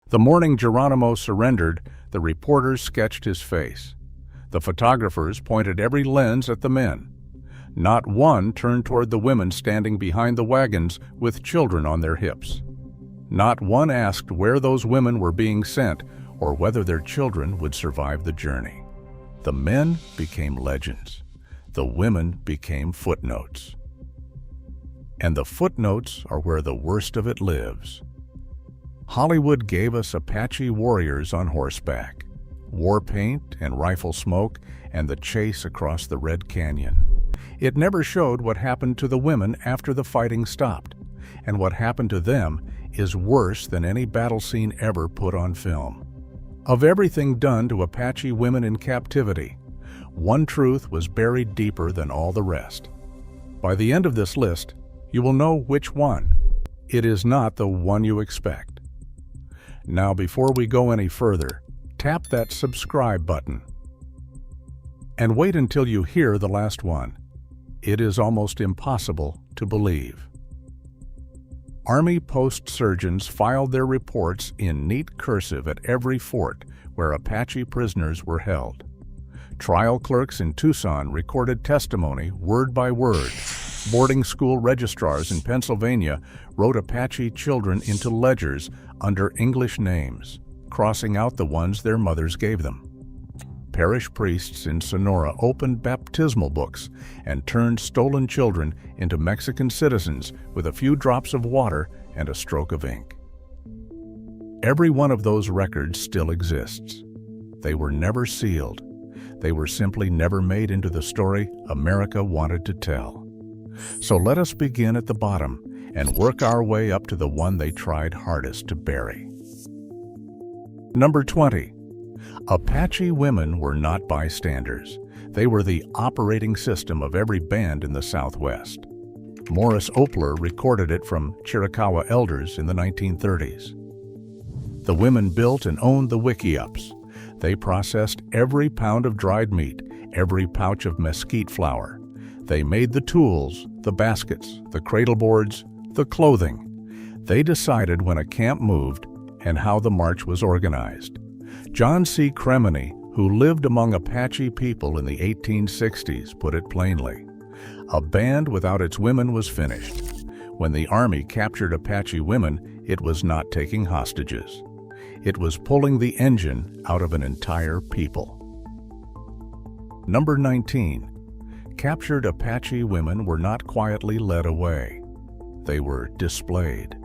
The morning Geronimo surrendered, the reporters sketched his face. The photographers pointed every lens at the men. Not one turned toward the women standing behind the wagons with children on their hips. Not one asked where those women were being sent or whether their children would survive the journey. The men became legends. The women became footnotes. And the footnotes are where the worst of it lives. Hollywood gave us Apache warriors on horseback, war paint and rifle smoke, and the chase across the Red Canyon. It never showed what happened to the women after the fighting stopped, and what happened to them is worse than any battle scene ever put on film. Of everything done to Apache women in captivity, one truth was buried deeper than all the rest. By the end of this list, you will know which one. It is not the one you expect. Now, before we go any further, tap that subscribe button. And wait until you hear the last one. It is almost impossible to believe. Army post surgeons filed their reports in neat cursive at every fort where Apache prisoners were held. Trial clerks in Tucson recorded testimony word by word. Boarding school registrars in Pennsylvania wrote Apache children into ledgers under English names, crossing out the ones their mothers gave them. Parish priests in Sonora opened baptismal books and turned stolen children into Mexican citizens with a few drops of water and a stroke of ink. Every one of those records still exists. They were never sealed. They were simply never made into the story America wanted to tell. So let us begin at the bottom and work our way up to the one they tried hardest to bury. Number 20. Apache women were not bystanders. They were the operating system of every band in the Southwest. Morris Opler recorded it from Chiricahua elders in the 1930s. The women built and owned the wickiups. They processed every pound of dried meat, every pouch of mesquite flour. They made the tools, the baskets, the cradle boards, the clothing. They decided when a camp moved and how the march was organized. John C. Cremeny, who lived among Apache people in the 1860s, put it plainly. A band without its women was finished. When the Army captured Apache women, it was not taking hostages. It was pulling the engine out of an entire people. Number 19. Captured Apache women were not quietly led away. They were displayed.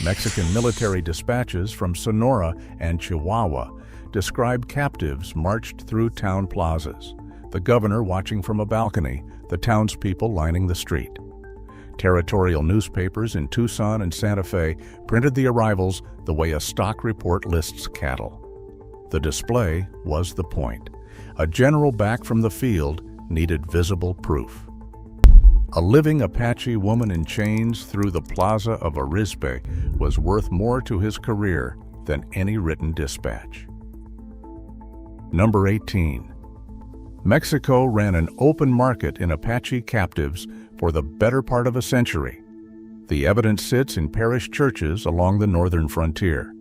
Mexican military dispatches from Sonora and Chihuahua describe captives marched through town plazas, the governor watching from a balcony, the townspeople lining the street. Territorial newspapers in Tucson and Santa Fe printed the arrivals the way a stock report lists cattle. The display was the point. A general back from the field needed visible proof. A living Apache woman in chains through the plaza of Arizpe was worth more to his career than any written dispatch. Number 18. Mexico ran an open market in Apache captives for the better part of a century. The evidence sits in parish churches along the northern frontier.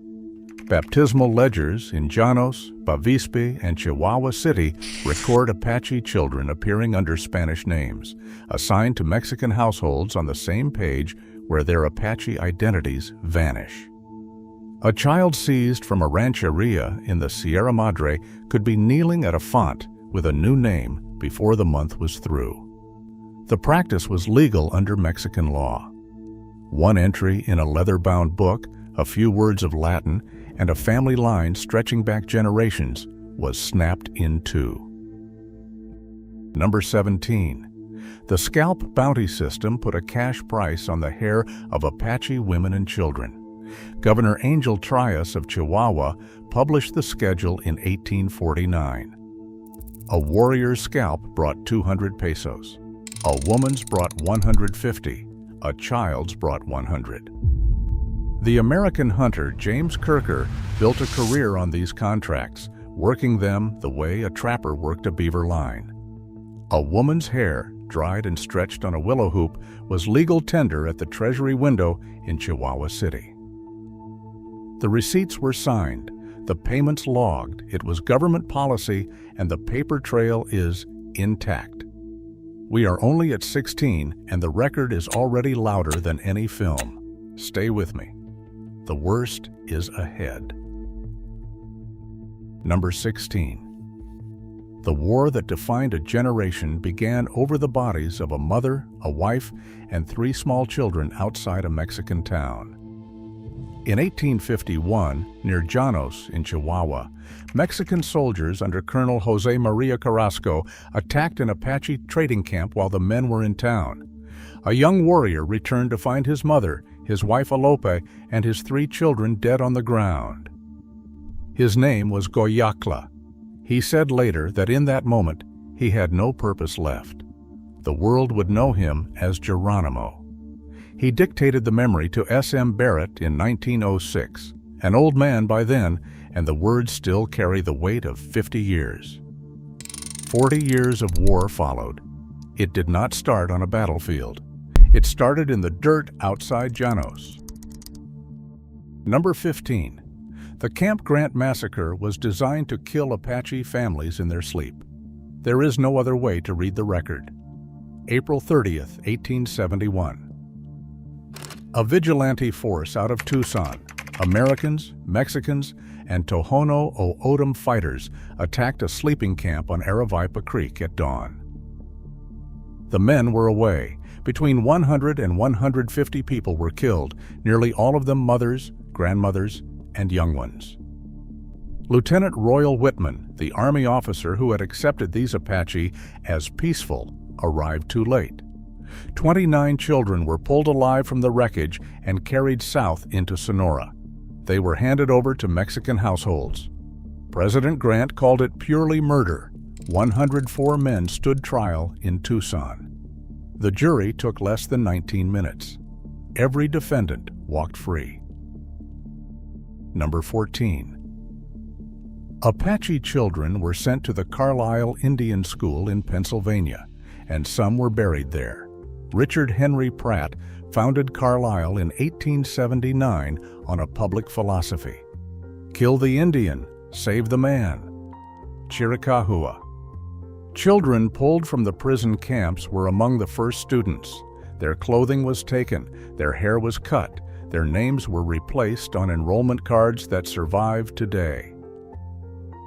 Baptismal ledgers in Llanos, Bavispe, and Chihuahua City record Apache children appearing under Spanish names, assigned to Mexican households on the same page where their Apache identities vanish. A child seized from a rancheria in the Sierra Madre could be kneeling at a font with a new name before the month was through. The practice was legal under Mexican law. One entry in a leather-bound book, a few words of Latin, and a family line stretching back generations was snapped in two. Number 17. The scalp bounty system put a cash price on the hair of Apache women and children. Governor Angel Trias of Chihuahua published the schedule in 1849. A warrior's scalp brought 200 pesos. A woman's brought 150. A child's brought 100. The American hunter James Kirker built a career on these contracts, working them the way a trapper worked a beaver line. A woman's hair, dried and stretched on a willow hoop, was legal tender at the Treasury window in Chihuahua City. The receipts were signed, the payments logged, it was government policy, and the paper trail is intact. We are only at 16, and the record is already louder than any film. Stay with me. The worst is ahead. Number 16. The war that defined a generation began over the bodies of a mother, a wife, and 3 small children outside a Mexican town. In 1851, near Llanos in Chihuahua, Mexican soldiers under Colonel Jose Maria Carrasco attacked an Apache trading camp while the men were in town. A young warrior returned to find his mother, his wife Alope, and his 3 children dead on the ground. His name was Goyacla. He said later that in that moment he had no purpose left. The world would know him as Geronimo. He dictated the memory to S.M. Barrett in 1906, an old man by then, and the words still carry the weight of 50 years. 40 years of war followed. It did not start on a battlefield. It started in the dirt outside Llanos. Number 15. The Camp Grant massacre was designed to kill Apache families in their sleep. There is no other way to read the record. April 30th, 1871. A vigilante force out of Tucson, Americans, Mexicans, and Tohono O'odham fighters attacked a sleeping camp on Aravaipa Creek at dawn. The men were away. Between 100 and 150 people were killed, nearly all of them mothers, grandmothers, and young ones. Lieutenant Royal Whitman, the Army officer who had accepted these Apache as peaceful, arrived too late. 29 children were pulled alive from the wreckage and carried south into Sonora. They were handed over to Mexican households. President Grant called it purely murder. 104 men stood trial in Tucson. The jury took less than 19 minutes. Every defendant walked free. Number 14. Apache children were sent to the Carlisle Indian School in Pennsylvania, and some were buried there. Richard Henry Pratt founded Carlisle in 1879 on a public philosophy. Kill the Indian, save the man. Chiricahua. Children pulled from the prison camps were among the first students. Their clothing was taken, their hair was cut, their names were replaced on enrollment cards that survive today.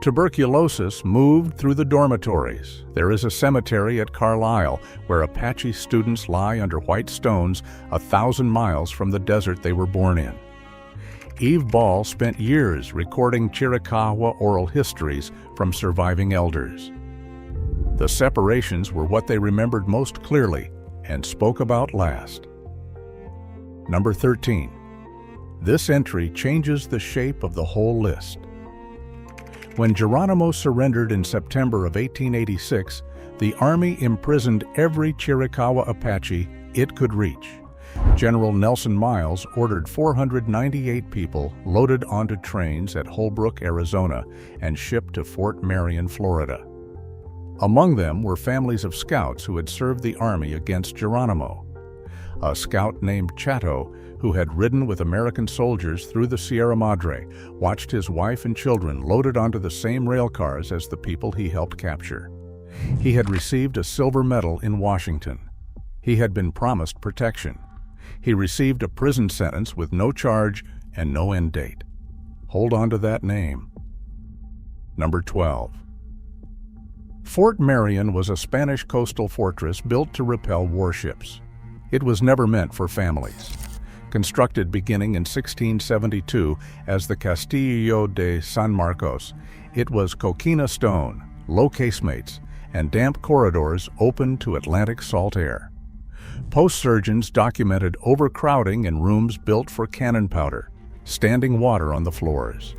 Tuberculosis moved through the dormitories. There is a cemetery at Carlisle where Apache students lie under white stones 1,000 miles from the desert they were born in. Eve Ball spent years recording Chiricahua oral histories from surviving elders. The separations were what they remembered most clearly and spoke about last. Number 13. This entry changes the shape of the whole list. When Geronimo surrendered in September of 1886, the Army imprisoned every Chiricahua Apache it could reach. General Nelson Miles ordered 498 people loaded onto trains at Holbrook, Arizona, and shipped to Fort Marion, Florida. Among them were families of scouts who had served the Army against Geronimo. A scout named Chato, who had ridden with American soldiers through the Sierra Madre, watched his wife and children loaded onto the same rail cars as the people he helped capture. He had received a silver medal in Washington. He had been promised protection. He received a prison sentence with no charge and no end date. Hold on to that name. Number 12. Fort Marion was a Spanish coastal fortress built to repel warships. It was never meant for families. Constructed beginning in 1672 as the Castillo de San Marcos, it was coquina stone, low casemates, and damp corridors open to Atlantic salt air. Post-surgeons documented overcrowding in rooms built for cannon powder, standing water on the floors.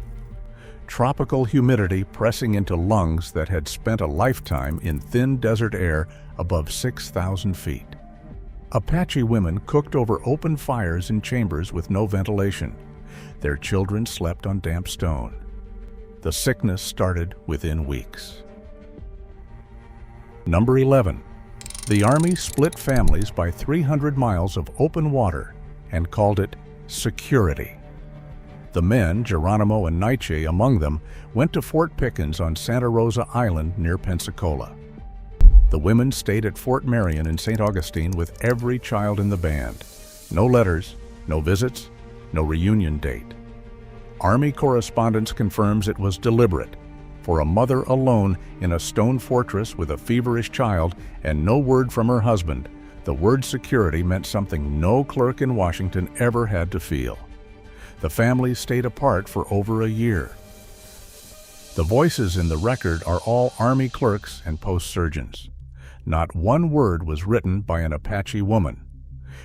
Tropical humidity pressing into lungs that had spent a lifetime in thin desert air above 6,000 feet. Apache women cooked over open fires in chambers with no ventilation. Their children slept on damp stone. The sickness started within weeks. Number 11. The Army split families by 300 miles of open water and called it security. The men, Geronimo and Nietzsche among them, went to Fort Pickens on Santa Rosa Island near Pensacola. The women stayed at Fort Marion in St. Augustine with every child in the band. No letters, no visits, no reunion date. Army correspondence confirms it was deliberate. For a mother alone in a stone fortress with a feverish child and no word from her husband, the word security meant something no clerk in Washington ever had to feel. The families stayed apart for over a year. The voices in the record are all Army clerks and post surgeons. Not one word was written by an Apache woman.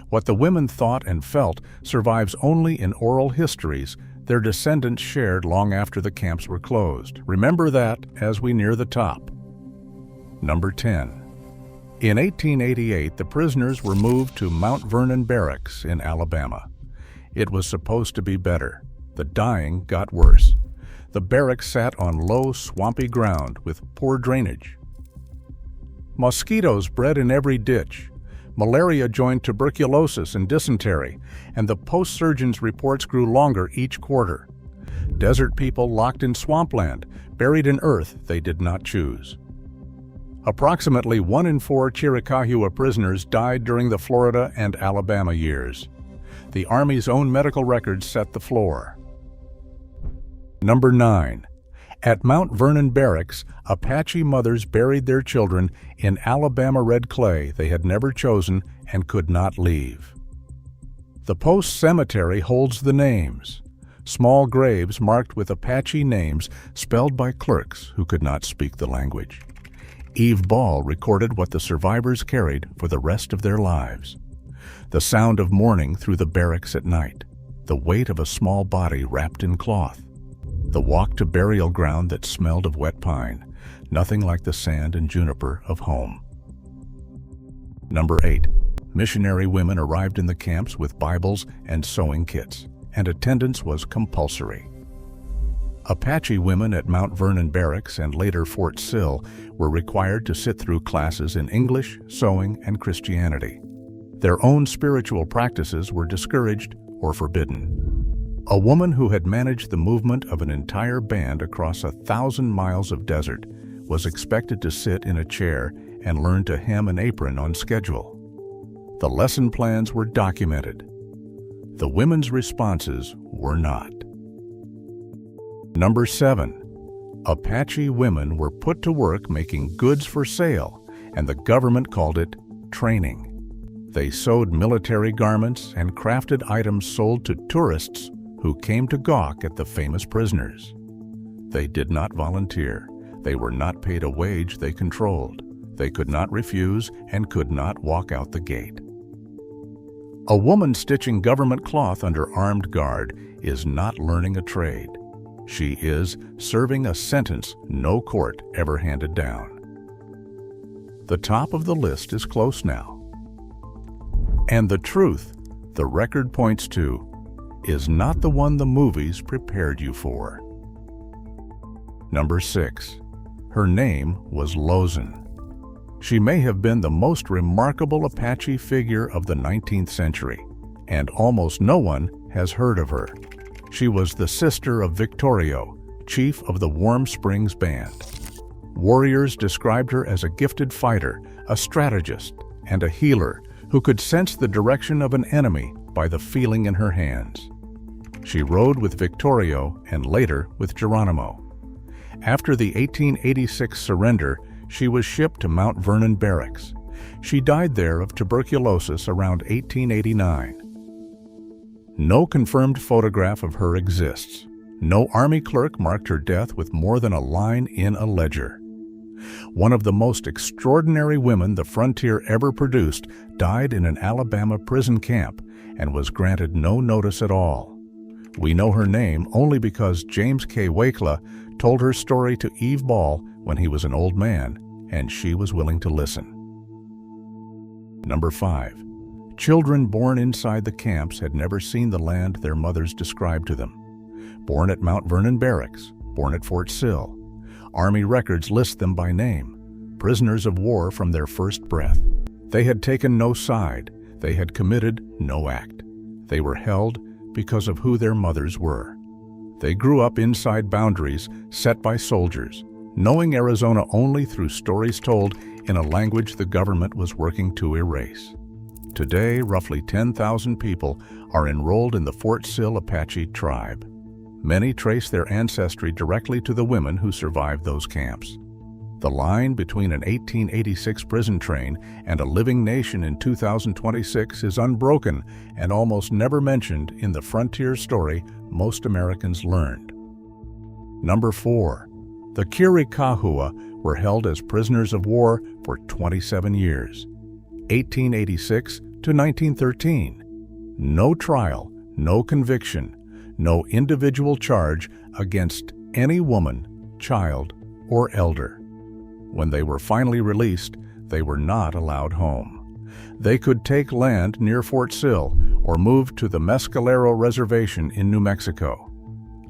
What the women thought and felt survives only in oral histories their descendants shared long after the camps were closed. Remember that as we near the top. Number 10. In 1888, the prisoners were moved to Mount Vernon Barracks in Alabama. It was supposed to be better. The dying got worse. The barracks sat on low, swampy ground with poor drainage. Mosquitoes bred in every ditch. Malaria joined tuberculosis and dysentery, and the post-surgeons' reports grew longer each quarter. Desert people locked in swampland, buried in earth they did not choose. Approximately 1 in 4 Chiricahua prisoners died during the Florida and Alabama years. The Army's own medical records set the floor. Number 9. At Mount Vernon Barracks, Apache mothers buried their children in Alabama red clay they had never chosen and could not leave. The post cemetery holds the names, small graves marked with Apache names spelled by clerks who could not speak the language. Eve Ball recorded what the survivors carried for the rest of their lives. The sound of mourning through the barracks at night, the weight of a small body wrapped in cloth, the walk to burial ground that smelled of wet pine, nothing like the sand and juniper of home. Number 8. Missionary women arrived in the camps with Bibles and sewing kits, and attendance was compulsory. Apache women at Mount Vernon Barracks and later Fort Sill were required to sit through classes in English, sewing, and Christianity. Their own spiritual practices were discouraged or forbidden. A woman who had managed the movement of an entire band across 1,000 miles of desert was expected to sit in a chair and learn to hem an apron on schedule. The lesson plans were documented. The women's responses were not. Number 7. Apache women were put to work making goods for sale, and the government called it training. They sewed military garments and crafted items sold to tourists who came to gawk at the famous prisoners. They did not volunteer. They were not paid a wage they controlled. They could not refuse and could not walk out the gate. A woman stitching government cloth under armed guard is not learning a trade. She is serving a sentence no court ever handed down. The top of the list is close now. And the truth the record points to is not the one the movies prepared you for. Number 6. Her name was Lozen. She may have been the most remarkable Apache figure of the 19th century, and almost no one has heard of her. She was the sister of Victorio, chief of the Warm Springs Band. Warriors described her as a gifted fighter, a strategist, and a healer who could sense the direction of an enemy by the feeling in her hands. She rode with Victorio and later with Geronimo. After the 1886 surrender, she was shipped to Mount Vernon Barracks. She died there of tuberculosis around 1889. No confirmed photograph of her exists. No Army clerk marked her death with more than a line in a ledger. One of the most extraordinary women the frontier ever produced died in an Alabama prison camp and was granted no notice at all. We know her name only because James K. Wakela told her story to Eve Ball when he was an old man, and she was willing to listen. Number 5. Children born inside the camps had never seen the land their mothers described to them. Born at Mount Vernon Barracks, born at Fort Sill. Army records list them by name, prisoners of war from their first breath. They had taken no side. They had committed no act. They were held because of who their mothers were. They grew up inside boundaries set by soldiers, knowing Arizona only through stories told in a language the government was working to erase. Today, roughly 10,000 people are enrolled in the Fort Sill Apache tribe. Many trace their ancestry directly to the women who survived those camps. The line between an 1886 prison train and a living nation in 2026 is unbroken and almost never mentioned in the frontier story most Americans learned. Number 4. The Chiricahua were held as prisoners of war for 27 years, 1886 to 1913. No trial, no conviction, no individual charge against any woman, child, or elder. When they were finally released, they were not allowed home. They could take land near Fort Sill or move to the Mescalero Reservation in New Mexico.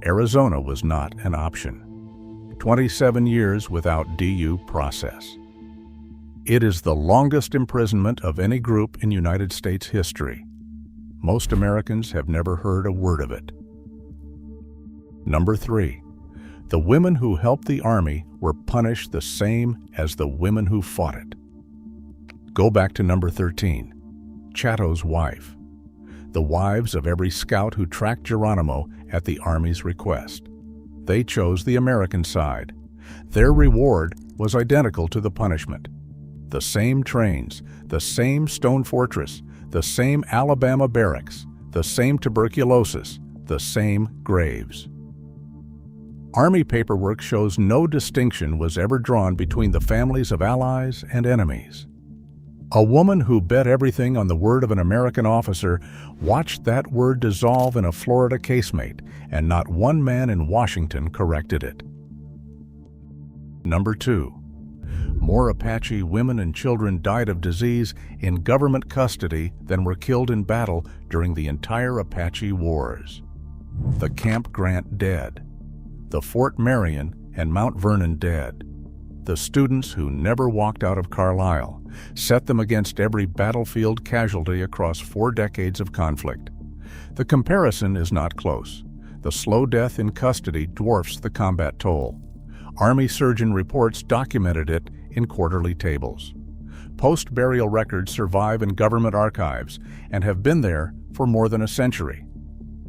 Arizona was not an option. 27 years without due process. It is the longest imprisonment of any group in United States history. Most Americans have never heard a word of it. Number 3. The women who helped the Army were punished the same as the women who fought it. Go back to number 13, Chatto's wife. The wives of every scout who tracked Geronimo at the Army's request. They chose the American side. Their reward was identical to the punishment. The same trains, the same stone fortress, the same Alabama barracks, the same tuberculosis, the same graves. Army paperwork shows no distinction was ever drawn between the families of allies and enemies. A woman who bet everything on the word of an American officer watched that word dissolve in a Florida casemate, and not one man in Washington corrected it. Number 2. More Apache women and children died of disease in government custody than were killed in battle during the entire Apache Wars. The Camp Grant dead. The Fort Marion and Mount Vernon dead. The students who never walked out of Carlisle set them against every battlefield casualty across 4 decades of conflict. The comparison is not close. The slow death in custody dwarfs the combat toll. Army surgeon reports documented it in quarterly tables. Post-burial records survive in government archives and have been there for more than a century.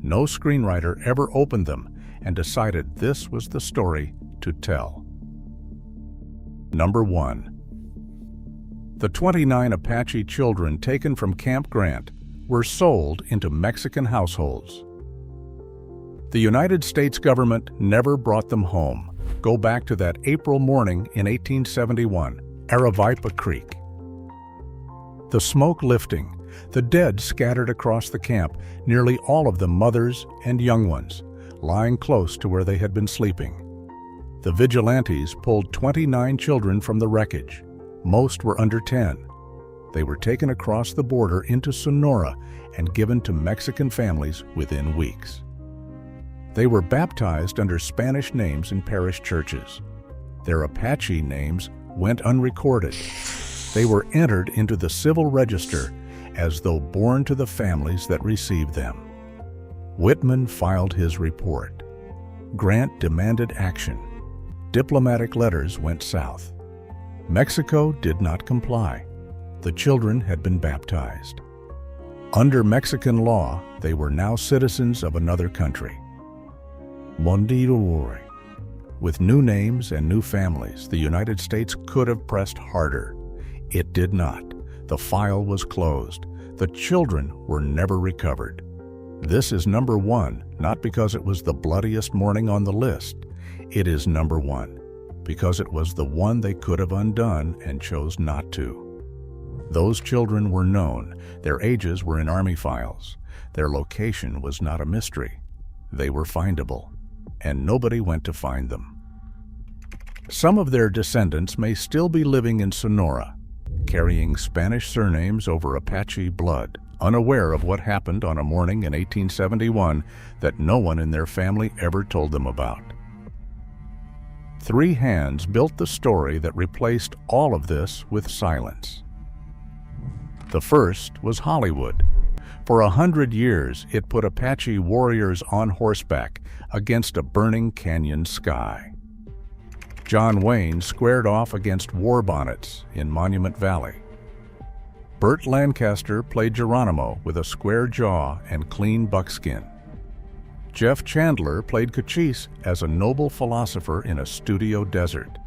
No screenwriter ever opened them and decided this was the story to tell. Number 1. The 29 Apache children taken from Camp Grant were sold into Mexican households. The United States government never brought them home. Go back to that April morning in 1871, Aravaipa Creek. The smoke lifting, the dead scattered across the camp, nearly all of them mothers and young ones, lying close to where they had been sleeping. The vigilantes pulled 29 children from the wreckage. Most were under 10. They were taken across the border into Sonora and given to Mexican families within weeks. They were baptized under Spanish names in parish churches. Their Apache names went unrecorded. They were entered into the civil register as though born to the families that received them. Whitman filed his report. Grant demanded action. Diplomatic letters went south. Mexico did not comply. The children had been baptized. Under Mexican law, they were now citizens of another country. Mondidori. With new names and new families, the United States could have pressed harder. It did not. The file was closed. The children were never recovered. This is number 1, not because it was the bloodiest morning on the list. It is number 1 because it was the one they could have undone and chose not to. Those children were known. Their ages were in Army files. Their location was not a mystery. They were findable, and nobody went to find them. Some of their descendants may still be living in Sonora, carrying Spanish surnames over Apache blood, unaware of what happened on a morning in 1871 that no one in their family ever told them about. 3 hands built the story that replaced all of this with silence. The first was Hollywood. For 100 years, it put Apache warriors on horseback against a burning canyon sky. John Wayne squared off against war bonnets in Monument Valley. Burt Lancaster played Geronimo with a square jaw and clean buckskin. Jeff Chandler played Cochise as a noble philosopher in a studio desert.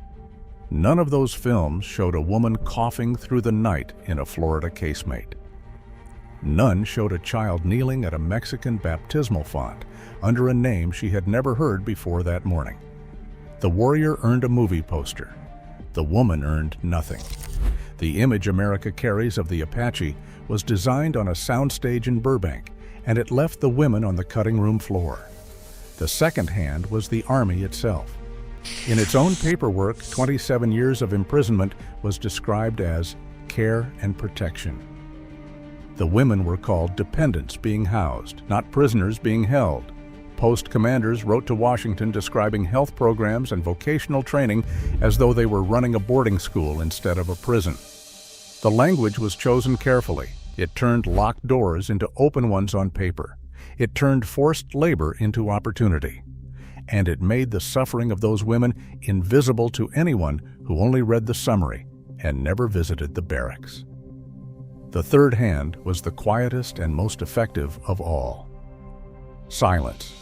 None of those films showed a woman coughing through the night in a Florida casemate. None showed a child kneeling at a Mexican baptismal font under a name she had never heard before that morning. The warrior earned a movie poster. The woman earned nothing. The image America carries of the Apache was designed on a soundstage in Burbank, and it left the women on the cutting room floor. The second hand was the Army itself. In its own paperwork, 27 years of imprisonment was described as care and protection. The women were called dependents being housed, not prisoners being held. Post commanders wrote to Washington describing health programs and vocational training as though they were running a boarding school instead of a prison. The language was chosen carefully. It turned locked doors into open ones on paper. It turned forced labor into opportunity. And it made the suffering of those women invisible to anyone who only read the summary and never visited the barracks. The third hand was the quietest and most effective of all. Silence.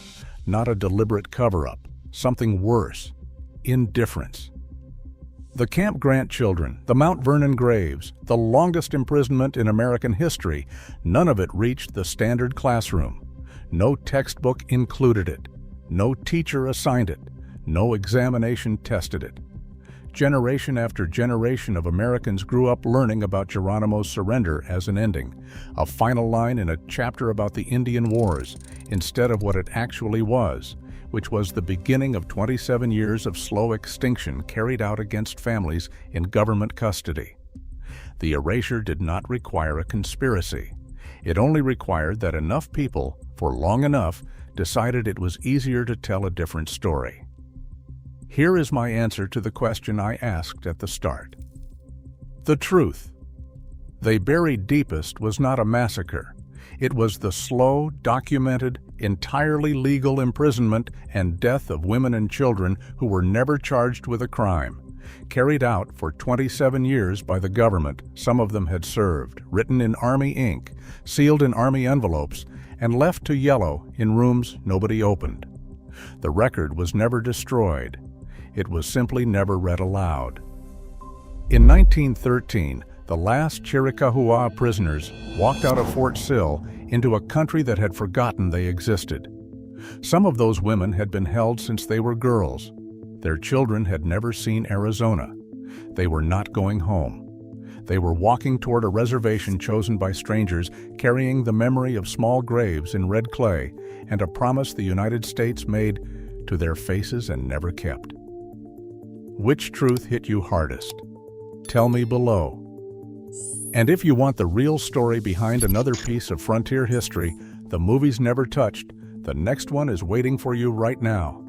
Not a deliberate cover-up, something worse, indifference. The Camp Grant children, the Mount Vernon graves, the longest imprisonment in American history, none of it reached the standard classroom. No textbook included it. No teacher assigned it. No examination tested it. Generation after generation of Americans grew up learning about Geronimo's surrender as an ending, a final line in a chapter about the Indian Wars, instead of what it actually was, which was the beginning of 27 years of slow extinction carried out against families in government custody. The erasure did not require a conspiracy. It only required that enough people, for long enough, decided it was easier to tell a different story. Here is my answer to the question I asked at the start. The truth. They buried deepest was not a massacre. It was the slow, documented, entirely legal imprisonment and death of women and children who were never charged with a crime, carried out for 27 years by the government. Some of them had served, written in Army ink, sealed in Army envelopes, and left to yellow in rooms nobody opened. The record was never destroyed. It was simply never read aloud. In 1913, the last Chiricahua prisoners walked out of Fort Sill into a country that had forgotten they existed. Some of those women had been held since they were girls. Their children had never seen Arizona. They were not going home. They were walking toward a reservation chosen by strangers, carrying the memory of small graves in red clay and a promise the United States made to their faces and never kept. Which truth hit you hardest? Tell me below. And if you want the real story behind another piece of frontier history the movies never touched, the next one is waiting for you right now.